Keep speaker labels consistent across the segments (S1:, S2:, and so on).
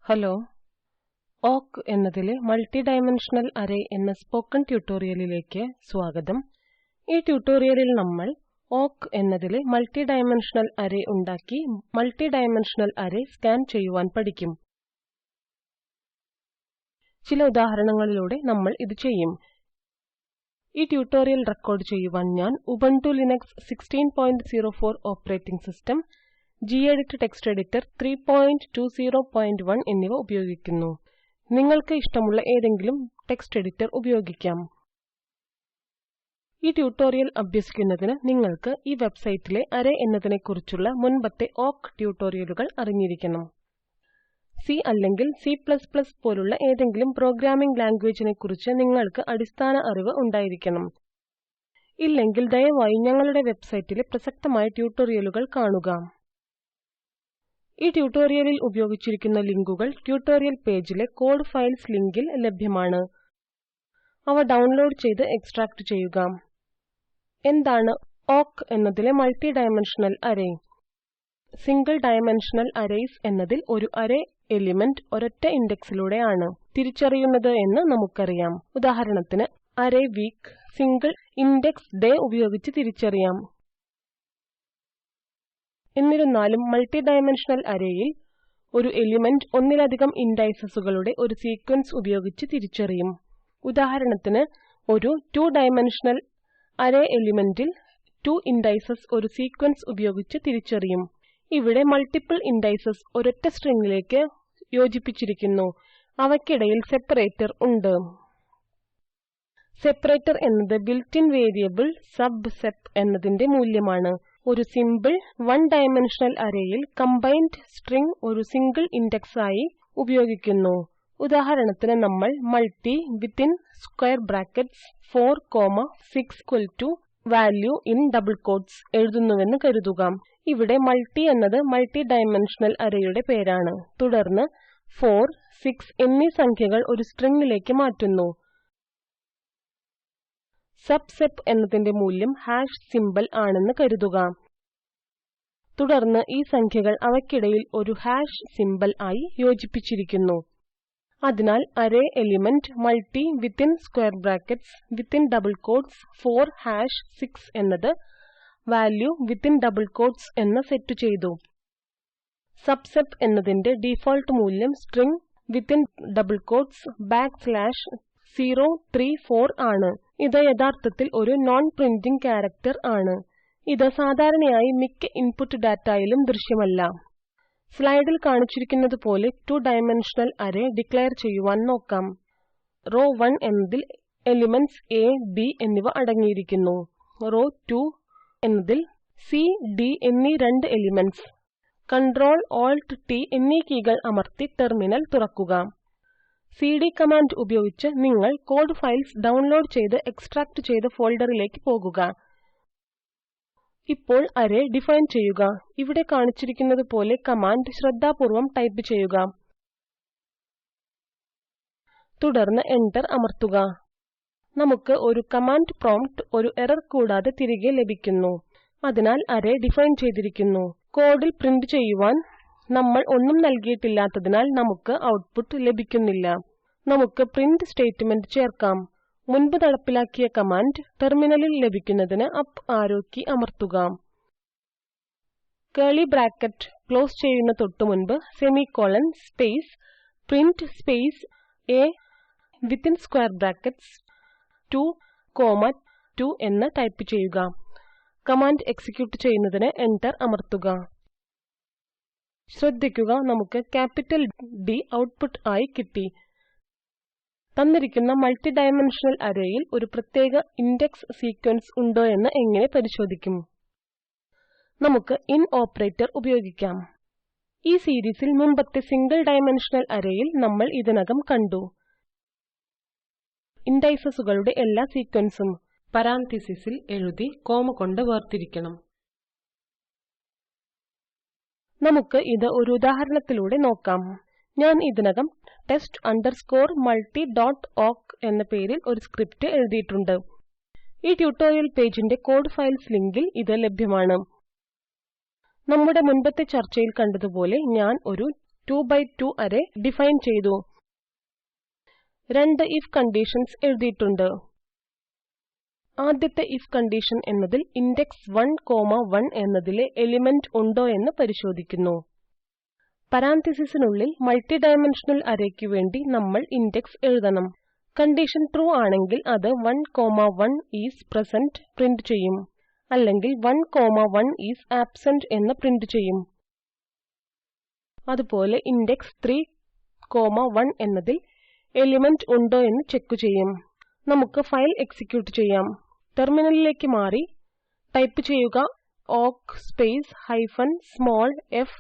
S1: Hello, ഓക്ക് എന്നതിലെ multi dimensional array എന്ന spoken ട്യൂട്ടോറിയലിലേക്ക് സ്വാഗതം. ഈ ട്യൂട്ടോറിയലിൽ നമ്മൾ ഓക്ക് എന്നതിലെ മൾട്ടി ഡൈമെൻഷണൽ അറേ ഉണ്ടാക്കി മൾട്ടി ഡൈമെൻഷണൽ അറേ സ്കാൻ ചെയ്യുവാൻ പഠിക്കും. ചില ഉദാഹരണങ്ങളിലൂടെ നമ്മൾ ഇത് ചെയ്യും. ഈ ട്യൂട്ടോറിയൽ റെക്കോർഡ് ചെയ്യുവാൻ ഞാൻ Ubuntu Linux 16.04 operating system, gedit text editor 3.20.1 എന്നിവ ഉപയോഗിക്കുന്നു. നിങ്ങൾക്ക് ഇഷ്ടമുള്ള ഏതെങ്കിലും ടെക്സ്റ്റ് എഡിറ്റർ ഉപയോഗിക്കാം. ഈ ട്യൂട്ടോറിയൽ അഭ്യസിക്കുന്നതിന് നിങ്ങൾക്ക് ഈ വെബ്സൈറ്റിലെ അറേ എന്നതിനെക്കുറിച്ചുള്ള മുൻപത്തെ ഓക്ക് ട്യൂട്ടോറിയലുകൾ അറിഞ്ഞിരിക്കണം. C അല്ലെങ്കിൽ C++ പോലുള്ള ഏതെങ്കിലും പ്രോഗ്രാമിംഗ് ലാംഗ്വേജിനെക്കുറിച്ച് നിങ്ങൾക്ക് അടിസ്ഥാന അറിവ് ഉണ്ടായിരിക്കണം. ഇല്ലെങ്കിൽ ദയവായി ഞങ്ങളുടെ വെബ്സൈറ്റിലെ പ്രസക്തമായ ട്യൂട്ടോറിയലുകൾ കാണുക. ഈ ട്യൂട്ടോറിയലിൽ ഉപയോഗിച്ചിരിക്കുന്ന ലിങ്കുകൾ ട്യൂട്ടോറിയൽ പേജിലെ കോഡ് ഫയൽസ് ലിങ്കിൽ ലഭ്യമാണ്. അവ ഡൗൺലോഡ് ചെയ്ത് എക്സ്ട്രാക്റ്റ് ചെയ്യുക. എന്താണ് ഓക്ക് എന്നതിലെ multi dimensional array? Single dimensional arrays എന്നതിൽ ഒരു അറേ എലിമെന്റ് ഒരൊറ്റ ഇൻഡെക്സിലൂടെയാണ് തിരിച്ചറിയുന്നത് എന്ന് നമുക്കറിയാം. ഉദാഹരണത്തിന് അറേ വീക്ക് സിംഗിൾ ഇൻഡെക്സ് ഡേ ഉപയോഗിച്ച് തിരിച്ചറിയാം. എന്നിരുന്നാലും മൾട്ടി ഡൈമെൻഷണൽ അറേയിൽ ഒരു എലിമെന്റ് ഒന്നിലധികം ഇൻഡൈസസുകളുടെ ഒരു സീക്വൻസ് ഉപയോഗിച്ച് തിരിച്ചറിയും. ഉദാഹരണത്തിന് ഒരു 2 ഡൈമെൻഷണൽ അറേ എലിമെന്റിൽ 2 ഇൻഡൈസസ് ഒരു സീക്വൻസ് ഉപയോഗിച്ച് തിരിച്ചറിയും. ഇവിടെ മൾട്ടിപ്പിൾ ഇൻഡൈസസ് ഒരൊറ്റ സ്ട്രിംഗിലേക്ക് യോജിപ്പിച്ചിരിക്കുന്നു. അവയ്ക്കിടയിൽ സെപ്പറേറ്റർ ഉണ്ട്. സെപ്പറേറ്റർ എന്നത് ബിൽറ്റ്-ഇൻ വേരിയബിൾ സബ്സെപ് എന്നതിന്റെ മൂല്യമാണ്. ഒരു സിമ്പിൾ 1 ഡൈമെൻഷണൽ അറേയിൽ കമ്പൈൻഡ് സ്ട്രിംഗ് ഒരു സിംഗിൾ ഇൻഡെക്സ് ആയി ഉപയോഗിക്കുന്നു. ഉദാഹരണത്തിന് നമ്മൾ multi within square brackets 4,6 value in double quotes എഴുതുന്നുവെന്ന് കരുതുക. ഇവിടെ മൾട്ടി എന്നത് മൾട്ടി ഡൈമെൻഷണൽ അറേയുടെ പേരാണ്. തുടർന്ന് 4, 6 എന്നീ സംഖ്യകൾ ഒരു സ്ട്രിംഗിലേക്ക് മാറ്റുന്നു. സബ്സെപ് എന്നതിന്റെ മൂല്യം ഹാഷ് സിംബൽ ആണെന്ന് കരുതുക. തുടർന്ന് ഈ സംഖ്യകൾ അവയ്ക്കിടയിൽ ഒരു ഹാഷ് സിംബൽ ആയി യോജിപ്പിച്ചിരിക്കുന്നു. അതിനാൽ array element multi within square brackets within double quotes 4#6 എന്നത് വാല്യൂ വിത്തിൻ ഡബിൾ ക്വോട്ട്സ് എന്ന് സെറ്റ് ചെയ്തു. സബ്സെപ് എന്നതിന്റെ ഡിഫോൾട്ട് മൂല്യം സ്ട്രിംഗ് വിത്തിൻ ഡബിൾ ക്വോട്ട്സ് \034 ആണ്. ഇത് യഥാർത്ഥത്തിൽ ഒരു നോൺ പ്രിന്റിംഗ് ക്യാരക്ടർ ആണ്. ഇത് സാധാരണയായി മിക്ക ഇൻപുട്ട് ഡാറ്റയിലും ദൃശ്യമല്ല. സ്ലൈഡിൽ കാണിച്ചിരിക്കുന്നതുപോലെ 2 ഡൈമെൻഷണൽ അറേ ഡിക്ലയർ ചെയ്യുവാൻ നോക്കാം. റോ 1 എന്നതിൽ എലിമെന്റ്സ് A, B എന്നിവ അടങ്ങിയിരിക്കുന്നു. റോ 2 എന്നതിൽ C, D എന്നീ 2 എലിമെന്റ്സ്. Ctrl+Alt+T എന്നീ കീകൾ അമർത്തി ടെർമിനൽ തുറക്കുക. cd കമാൻഡ് ഉപയോഗിച്ച് നിങ്ങൾ കോഡ് ഫയൽസ് ഡൗൺലോഡ് ചെയ്ത് എക്സ്ട്രാക്റ്റ് ചെയ്ത ഫോൾഡറിലേക്ക് പോകുക. ഇപ്പോൾ അറേ ഡിഫൈൻ ചെയ്യുക. ഇവിടെ കാണിച്ചിരിക്കുന്നതുപോലെ കമാൻഡ് ശ്രദ്ധാപൂർവം ടൈപ്പ് ചെയ്യുക. തുടർന്ന് എന്റർ അമർത്തുക. നമുക്ക് ഒരു കമാൻഡ് പ്രോംപ്റ്റ് ഒരു എറർ കൂടാതെ തിരികെ ലഭിക്കുന്നു. അതിനാൽ അറേ ഡിഫൈൻ ചെയ്തിരിക്കുന്നു. കോഡിൽ പ്രിന്റ് ചെയ്യുവാൻ നമ്മൾ ഒന്നും നൽകിയിട്ടില്ലാത്തതിനാൽ നമുക്ക് ഔട്ട്പുട്ട് ലഭിക്കുന്നില്ല. നമുക്ക് പ്രിന്റ് സ്റ്റേറ്റ്മെന്റ് ചേർക്കാം. മുൻപ് നടപ്പിലാക്കിയ കമാൻഡ് ടെർമിനലിൽ ലഭിക്കുന്നതിന് അപ്പ് ആരോ കീ അമർത്തുക. കർലി ബ്രാക്കറ്റ് ക്ലോസ് ചെയ്യുന്ന തൊട്ടുമുൻപ് semicolon space print space A within square brackets 2,2 എന്ന് ടൈപ്പ് ചെയ്യുക. കമാൻഡ് എക്സിക്യൂട്ട് ചെയ്യുന്നതിന് എന്റർ അമർത്തുക. ശ്രദ്ധിക്കുക, നമുക്ക് ക്യാപിറ്റൽ D ഔട്ട്പുട്ട് ആയി കിട്ടി. തന്നിരിക്കുന്ന മൾട്ടി ഡൈമെൻഷണൽ അറേയിൽ ഒരു പ്രത്യേക ഇൻഡെക്സ് സീക്വൻസ് ഉണ്ടോയെന്ന് എങ്ങനെ പരിശോധിക്കും? നമുക്ക് ഇൻ ഓപ്പറേറ്റർ ഉപയോഗിക്കാം. ഈ സീരീസിൽ മുമ്പത്തെ സിംഗിൾ ഡൈമെൻഷണൽ അറേയിൽ നമ്മൾ ഇതിനകം കണ്ടു. ഇൻഡൈസസുകളുടെ എല്ലാ സീക്വൻസും പരാൻതീസിസിൽ എഴുതി കോമ കൊണ്ട് വേർതിരിക്കണം. നമുക്ക് ഇത് ഒരു ഉദാഹരണത്തിലൂടെ നോക്കാം. ഞാൻ ഇതിനകം test_multi.awk എന്ന പേരിൽ ഒരു സ്ക്രിപ്റ്റ് എഴുതിയിട്ടുണ്ട്. ഈ ട്യൂട്ടോറിയൽ പേജിന്റെ കോഡ് ഫയൽസ് ലിങ്കിൽ ഇത് ലഭ്യമാണ്. നമ്മുടെ മുൻപത്തെ ചർച്ചയിൽ കണ്ടതുപോലെ ഞാൻ ഒരു 2x2 അറേ ഡിഫൈൻ ചെയ്തു. രണ്ട് if കണ്ടീഷൻസ് എഴുതിയിട്ടുണ്ട്. ആദ്യത്തെ if കണ്ടീഷൻ എന്നതിൽ ഇൻഡെക്സ് 1,1 എന്നതിലെ എലിമെന്റ് ഉണ്ടോ എന്ന് പരിശോധിക്കുന്നു. പരാൻതീസിസിനുള്ളിൽ മൾട്ടി ഡൈമെൻഷണൽ അറേയ്ക്ക് വേണ്ടി നമ്മൾ ഇൻഡെക്സ് എഴുതണം. കണ്ടീഷൻ ട്രൂ ആണെങ്കിൽ അത് 1,1 ഈസ് പ്രസന്റ് പ്രിന്റ് ചെയ്യും. അല്ലെങ്കിൽ 1,1 ഈസ് ആബ്സെന്റ് എന്ന് പ്രിന്റ് ചെയ്യും. അതുപോലെ ഇൻഡെക്സ് 3,1 എന്നതിൽ എലിമെന്റ് ഉണ്ടോ എന്ന് ചെക്ക് ചെയ്യും. നമുക്ക് ഫയൽ എക്സിക്യൂട്ട് ചെയ്യാം. ടെർമിനലിലേക്ക് മാറി ടൈപ്പ് ചെയ്യുക awk -f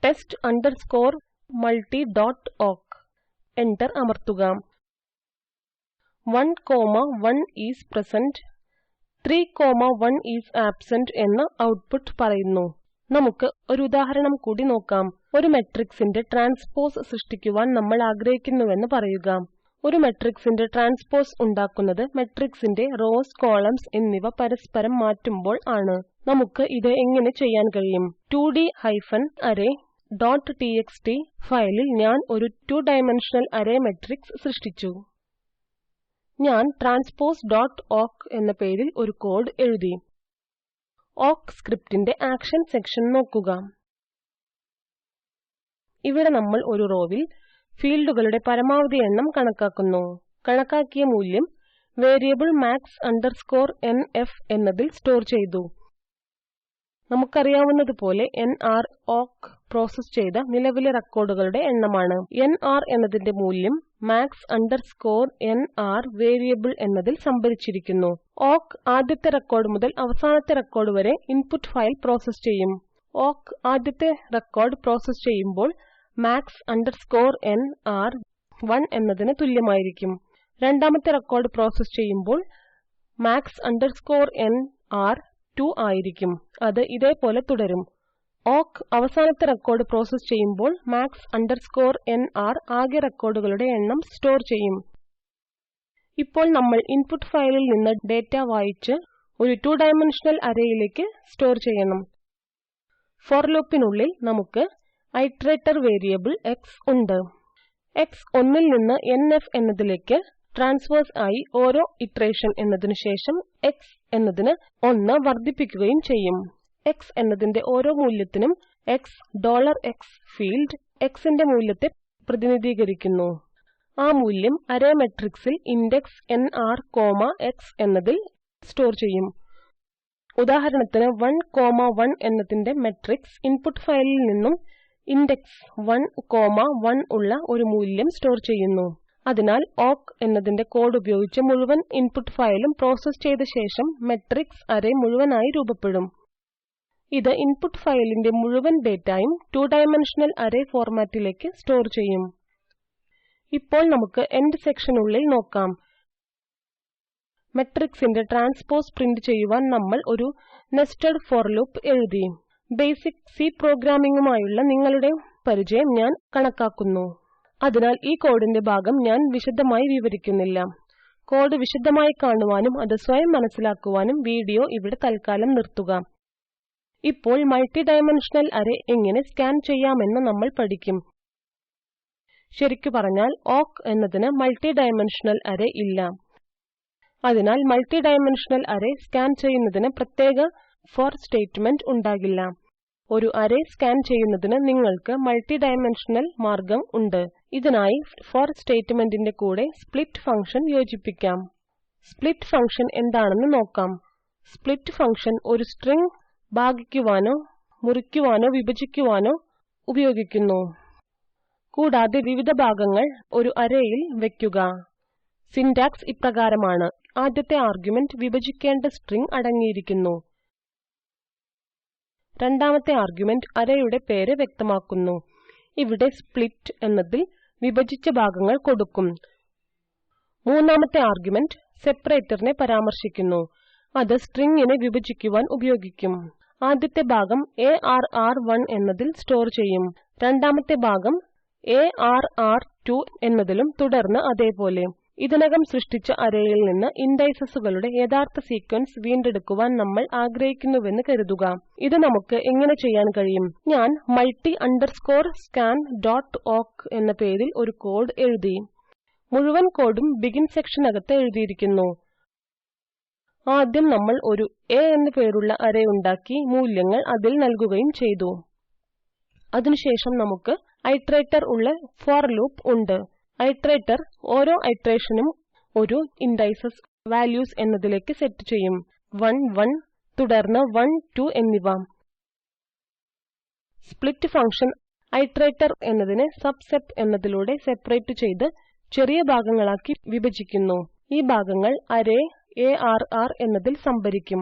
S1: test_multi.awk. എന്റർ അമർത്തുക. 1,1 ഈസ് പ്രസന്റ്, 3,1 ഈസ് ആബ്സെന്റ് എന്ന ഔട്ട്പുട്ട് പറയുന്നു. നമുക്ക് ഒരു ഉദാഹരണം കൂടി നോക്കാം. ഒരു മെട്രിക്സിന്റെ ട്രാൻസ്പോസ് സൃഷ്ടിക്കുവാൻ നമ്മൾ ആഗ്രഹിക്കുന്നുവെന്ന് പറയുക. ഒരു മെട്രിക്സിന്റെ ട്രാൻസ്പോസ് ഉണ്ടാക്കുന്നത് മെട്രിക്സിന്റെ റോസ്, കോളംസ് എന്നിവ പരസ്പരം മാറ്റുമ്പോൾ ആണ്. നമുക്ക് ഇത് എങ്ങനെ ചെയ്യാൻ കഴിയും? 2d-array.txt ഫയലിൽ ഞാൻ ഒരു 2 ഡൈമെൻഷണൽ അറേ മെട്രിക്സ് സൃഷ്ടിച്ചു. ഞാൻ transpose.awk എന്ന പേരിൽ ഒരു കോഡ് എഴുതി. awk സ്ക്രിപ്റ്റിന്റെ ആക്ഷൻ സെക്ഷൻ നോക്കുക. ഇവിടെ നമ്മൾ ഒരു റോവിൽ ഫീൽഡുകളുടെ പരമാവധി എണ്ണം കണക്കാക്കുന്നു. കണക്കാക്കിയ മൂല്യം വേരിയബിൾ max_nf എന്നതിൽ സ്റ്റോർ ചെയ്തു. നമുക്കറിയാവുന്നതുപോലെ nr awk പ്രോസസ് ചെയ്ത നിലവിലെ റെക്കോർഡുകളുടെ എണ്ണമാണ്. nr എന്നതിന്റെ മൂല്യം max_nr വേരിയബിൾ എന്നതിൽ സംഭരിച്ചിരിക്കുന്നു. awk ആദ്യത്തെ റെക്കോർഡ് മുതൽ അവസാനത്തെ റെക്കോർഡ് വരെ ഇൻപുട്ട് ഫയൽ പ്രോസസ് ചെയ്യും. awk ആദ്യത്തെ റെക്കോർഡ് പ്രോസസ് ചെയ്യുമ്പോൾ max_nr 1 എന്നതിന് തുല്യമായിരിക്കും. രണ്ടാമത്തെ റെക്കോർഡ് പ്രോസസ് ചെയ്യുമ്പോൾ max_nr 2 ആയിരിക്കും. അത് ഇതേപോലെ തുടരും. awk അവസാനത്തെ റെക്കോർഡ് പ്രോസസ് ചെയ്യുമ്പോൾ max_nr ആകെ റെക്കോർഡുകളുടെ എണ്ണം സ്റ്റോർ ചെയ്യും. ഇപ്പോൾ നമ്മൾ ഇൻപുട്ട് ഫയലിൽ നിന്ന് ഡാറ്റ വായിച്ച് ഒരു 2 ഡൈമെൻഷണൽ അറേയിലേക്ക് സ്റ്റോർ ചെയ്യണം. ഫോർ ലൂപ്പിനുള്ളിൽ നമുക്ക് ഇറ്ററേറ്റർ വേരിയബിൾ x ഉണ്ട്. x 1ൽ നിന്ന് nf എന്നതിലേക്ക് ട്രാൻസ്വേഴ്സ് ആയി ഓരോ ഇറ്ററേഷൻ എന്നതിനു ശേഷം x എന്നതിന് 1 വർദ്ധിപ്പിക്കുകയും ചെയ്യും. x എന്നതിന്റെ ഓരോ മൂല്യത്തിനും $x ഫീൽഡ് x ന്റെ മൂല്യത്തെ പ്രതിനിധീകരിക്കുന്നു. ആ മൂല്യം അറേ മെട്രിക്സിൽ ഇൻഡെക്സ് nr, x എന്നതിൽ സ്റ്റോർ ചെയ്യും. ഉദാഹരണത്തിന് 1,1 എന്നതിന്റെ മെട്രിക്സ് ഇൻപുട്ട് ഫയലിൽ നിന്നും ഇൻഡെക്സ് 1,1 ഉള്ള ഒരു മൂല്യം സ്റ്റോർ ചെയ്യുന്നു. അതിനാൽ awk എന്നതിന്റെ കോഡ് ഉപയോഗിച്ച് മുഴുവൻ ഇൻപുട്ട് ഫയലും പ്രോസസ് ചെയ്ത ശേഷം മെട്രിക്സ് അറേ മുഴുവനായി രൂപപ്പെടും. ഇത് ഇൻപുട്ട് ഫയലിന്റെ മുഴുവൻ ഡാറ്റയും 2 ഡൈമെൻഷണൽ അറേ ഫോർമാറ്റിലേക്ക് സ്റ്റോർ ചെയ്യും. ഇപ്പോൾ നമുക്ക് എൻഡ് സെക്ഷനുള്ളിൽ നോക്കാം. മെട്രിക്സിന്റെ ട്രാൻസ്പോസ് പ്രിന്റ് ചെയ്യുവാൻ നമ്മൾ ഒരു നെസ്റ്റഡ് ഫോർ ലൂപ്പ് എഴുതി. ബേസിക് C പ്രോഗ്രാമിംഗുമായുള്ള നിങ്ങളുടെ പരിചയം ഞാൻ കണക്കാക്കുന്നു. അതിനാൽ ഈ കോഡിന്റെ ഭാഗം ഞാൻ വിശദമായി വിവരിക്കുന്നില്ല. കോഡ് വിശദമായി കാണുവാനും അത് സ്വയം മനസ്സിലാക്കുവാനും വീഡിയോ ഇവിടെ തൽക്കാലം നിർത്തുക. ഇപ്പോൾ മൾട്ടി ഡൈമെൻഷണൽ അറേ എങ്ങനെ സ്കാൻ ചെയ്യാമെന്ന് നമ്മൾ പഠിക്കും. ശരിക്കു പറഞ്ഞാൽ awk എന്നതിന് മൾട്ടി ഡൈമെൻഷണൽ അറേ ഇല്ല. അതിനാൽ മൾട്ടി ഡൈമെൻഷണൽ അറേ സ്കാൻ ചെയ്യുന്നതിന് പ്രത്യേക ഫോർ സ്റ്റേറ്റ്മെന്റ് ഉണ്ടാകില്ല. ഒരു അറേ സ്കാൻ ചെയ്യുന്നതിന് നിങ്ങൾക്ക് മൾട്ടി ഡൈമെൻഷണൽ മാർഗം ഉണ്ട്. ഇതിനായി ഫോർ സ്റ്റേറ്റ്മെന്റിന്റെ കൂടെ സ്പ്ലിറ്റ് ഫംഗ്ഷൻ യോജിപ്പിക്കാം. സ്പ്ലിറ്റ് ഫംഗ്ഷൻ എന്താണെന്ന് നോക്കാം. സ്പ്ലിറ്റ് ഫംഗ്ഷൻ ഒരു സ്ട്രിംഗ് ഭാഗിക്കുവാനോ മുറിക്കുവാനോ വിഭജിക്കുവാനോ ഉപയോഗിക്കുന്നു. കൂടാതെ വിവിധ ഭാഗങ്ങൾ ഒരു അറേയിൽ വയ്ക്കുക. സിന്റാക്സ് ഇപ്രകാരമാണ്. ആദ്യത്തെ ആർഗ്യുമെന്റ് വിഭജിക്കേണ്ട സ്ട്രിംഗ് അടങ്ങിയിരിക്കുന്നു. രണ്ടാമത്തെ ആർഗ്യുമെന്റ് അറേയുടെ പേര് വ്യക്തമാക്കുന്നു. ഇവിടെ സ്പ്ലിറ്റ് എന്നതിൽ വിഭജിച്ച ഭാഗങ്ങൾ കൊടുക്കും. മൂന്നാമത്തെ ആർഗ്യുമെന്റ് സെപ്പറേറ്ററിനെ പരാമർശിക്കുന്നു. അത് സ്ട്രിംഗിനെ വിഭജിക്കുവാൻ ഉപയോഗിക്കും. ആദ്യത്തെ ഭാഗം arr1 എന്നതിൽ സ്റ്റോർ ചെയ്യും. രണ്ടാമത്തെ ഭാഗം arr2 എന്നതിലും തുടർന്ന് അതേപോലെ. ഇതിനകം സൃഷ്ടിച്ച അറേയിൽ നിന്ന് ഇൻഡൈസസുകളുടെ യഥാർത്ഥ സീക്വൻസ് വീണ്ടെടുക്കുവാൻ നമ്മൾ ആഗ്രഹിക്കുന്നുവെന്ന് കരുതുക. ഇത് നമുക്ക് എങ്ങനെ ചെയ്യാൻ കഴിയും? ഞാൻ multi_scan.awk എന്ന പേരിൽ ഒരു കോഡ് എഴുതി. മുഴുവൻ കോഡും ബിഗിൻ സെക്ഷനകത്ത് എഴുതിയിരിക്കുന്നു. ആദ്യം നമ്മൾ ഒരു a എന്ന് പേരുള്ള അറേ ഉണ്ടാക്കി മൂല്യങ്ങൾ അതിൽ നൽകുകയും ചെയ്തു. അതിനുശേഷം നമുക്ക് ഐറ്ററേറ്റർ ഉള്ള ഫോർ ലൂപ്പ് ഉണ്ട്. ഐറ്ററേറ്റർ ഓരോ ഐറ്ററേഷനും ഒരു ഇൻഡൈസസ് വാല്യൂസ് എന്നതിലേക്ക് സെറ്റ് ചെയ്യും. 1 1 തുടർന്ന് 1 2 എന്നിവ. സ്പ്ലിറ്റ് ഫംഗ്ഷൻ ഐറ്ററേറ്റർ എന്നതിനെ സബ്സെറ്റ് എന്നതിലൂടെ സെപ്പറേറ്റ് ചെയ്ത് ചെറിയ ഭാഗങ്ങളാക്കി വിഭജിക്കുന്നു. ഈ ഭാഗങ്ങൾ അറേ ARR എന്നതിൽ സംഭരിക്കും.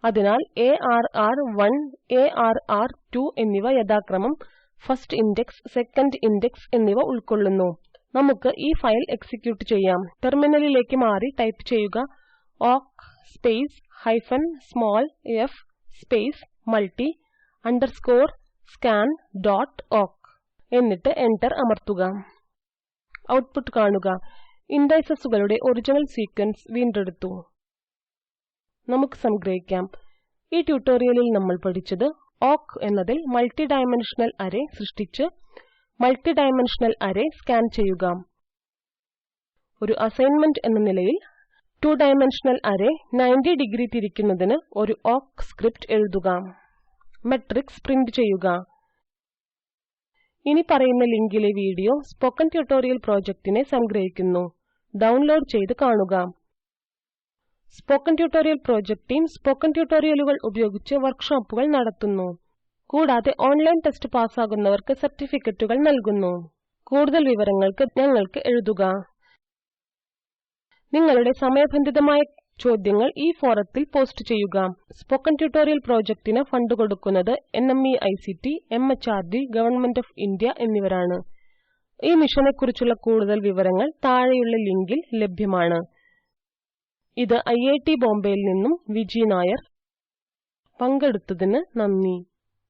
S1: അതിനാൽ ARR1 ARR2 എന്നിവ യഥാക്രമം ഫസ്റ്റ് ഇൻഡെക്സ്, സെക്കൻഡ് ഇൻഡെക്സ് എന്നിവ ഉൾക്കൊള്ളുന്നു. നമുക്ക് ഈ ഫയൽ എക്സിക്യൂട്ട് ചെയ്യാം. ടെർമിനലിലേക്ക് മാറി ടൈപ്പ് ചെയ്യുക awk -f multi_scan.awk എന്നിട്ട് എന്റർ അമർത്തുക. ഔട്ട്പുട്ട് കാണുക. ഇൻഡൈസസുകളുടെ ഒറിജിനൽ സീക്വൻസ് വീണ്ടെടുത്തു. നമുക്ക് സംഗ്രഹിക്കാം. ഈ ട്യൂട്ടോറിയലിൽ നമ്മൾ പഠിച്ചത് awk എന്നതിൽ മൾട്ടി ഡൈമെൻഷണൽ അറേ സൃഷ്ടിച്ച് മൾട്ടി ഡൈമെൻഷണൽ അറേ സ്കാൻ ചെയ്യുക. ഒരു അസൈൻമെന്റ് എന്ന നിലയിൽ 2 ഡൈമെൻഷണൽ അറേ 90 ഡിഗ്രി തിരിക്കുന്നതിന് ഒരു awk സ്ക്രിപ്റ്റ് എഴുതുക. മെട്രിക്സ് പ്രിന്റ് ചെയ്യുക. ഇനി പറയുന്ന ലിങ്കിലെ വീഡിയോ സ്പോക്കൻ ട്യൂട്ടോറിയൽ പ്രോജക്റ്റിനെ സംഗ്രഹിക്കുന്നു. ഡൗൺലോഡ് ചെയ്ത് കാണുക. Spoken tutorial project team spoken ട്യൂട്ടോറിയലുകൾ ഉപയോഗിച്ച് വർക്ക്ഷോപ്പുകൾ നടത്തുന്നു. കൂടാതെ ഓൺലൈൻ ടെസ്റ്റ് പാസ്സാകുന്നവർക്ക് സർട്ടിഫിക്കറ്റുകൾ നൽകുന്നു. കൂടുതൽ വിവരങ്ങൾക്ക് ഞങ്ങൾക്ക് എഴുതുക. നിങ്ങളുടെ സമയബന്ധിതമായ ചോദ്യങ്ങൾ ഈ ഫോറത്തിൽ പോസ്റ്റ് ചെയ്യുക. സ്പോക്കൻ ട്യൂട്ടോറിയൽ പ്രോജക്റ്റിന് ഫണ്ട് കൊടുക്കുന്നത് NMEICT, MHRD, government of India എന്നിവരാണ്. ഈ മിഷനെക്കുറിച്ചുള്ള കൂടുതൽ വിവരങ്ങൾ താഴെയുള്ള ലിങ്കിൽ ലഭ്യമാണ്. ഇത് IIT ബോംബെയിൽ നിന്നും വിജി നായർ. പങ്കെടുത്തതിന് നന്ദി.